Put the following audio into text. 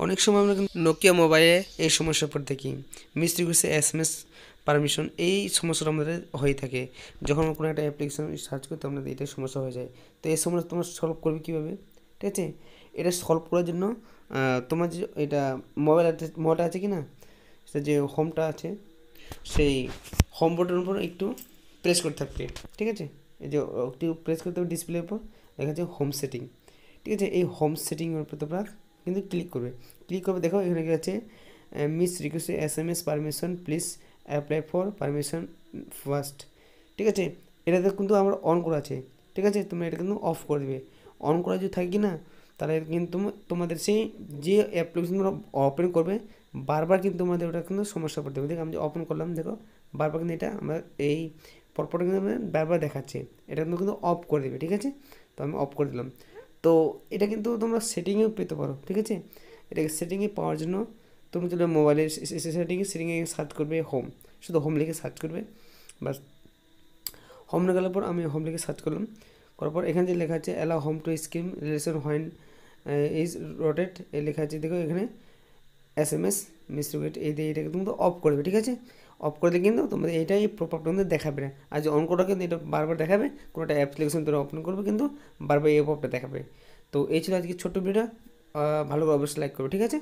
অনেক সময় আমরা কিন্তু নোকিয়া মোবাইলে এই সমস্যা পড়ে থাকি, মিস রিকোয়েস্টে SMS পারমিশন, এই সমস্যাটা আমাদের হয়ে থাকে যখন আমরা কোনো একটা অ্যাপ্লিকেশন সার্চ করি, তো আমাদের এটা সমস্যা হয়ে যায়। তো এই সমস্যা তোমরা সলভ করবে কীভাবে? ঠিক আছে, এটা সলভ করার জন্য তোমার যে এটা মোবাইলটা আছে কি না, সেটা যে হোমটা আছে, সেই হোম বাটনের উপর একটু প্রেস করতে থাকবে। ঠিক আছে, এই যে একটু প্রেস করতে হবে ডিসপ্লের উপর, দেখা যাচ্ছে হোম সেটিং। ঠিক আছে, এই হোম সেটিংয়ের উপর তোমরা কিন্তু ক্লিক করবে। দেখো এখানে কি আছে, miss request SMS permission please apply for permission first. ঠিক আছে, এটাতে কিন্তু আমার অন করা আছে। ঠিক আছে, তোমরা এটা কিন্তু অফ করে দেবে। অন করা যদি থাকে না, তাহলে কিন্তু তোমাদের সেই যে অ্যাপ্লিকেশন ওপেন করবে বারবার কিন্তু তোমাদের ওটা কিন্তু সমস্যা পড়তে হবে। দেখো আমি যে ওপেন করলাম, দেখো বারবার কিন্তু এটা আমরা এই পরপর কিন্তু বারবার দেখাচ্ছে, এটা কিন্তু অফ করে দেবে। ঠিক আছে, তো আমি অফ করে দিলাম। তো এটা কিন্তু তোমরা সেটিংয়েও পেতে পারো। ঠিক আছে, এটাকে সেটিংয়ে পাওয়ার জন্য তুমি যদি মোবাইলের সেটিংয়ে সার্চ করবে হোম, শুধু হোম লিখে সার্চ করবে, বাস। হোম গেলার পর আমি হোম লিখে সার্চ করলাম, করার পর এখানে যে লেখা আছে allow home to screen relation when is rotate, এই লেখা আছে দেখো এখানে SMS মিসরিকুয়েট, এইটা কিন্তু অফ করবে। ঠিক আছে, অফ করে দিলে কিন্তু তোমাদের এইটাই প্রপার কিন্তু দেখাবে না। আর যে অন করা কিন্তু এটা বারবার দেখাবে, কোনো একটা অ্যাপ্লিকেশন তোরা ওপেন করবে কিন্তু বারবার এই অফটা দেখাবে। তো এই ছিল আজকে ছোট্ট ভিডিও, ভালো করে অবশ্যই লাইক করবে। ঠিক আছে।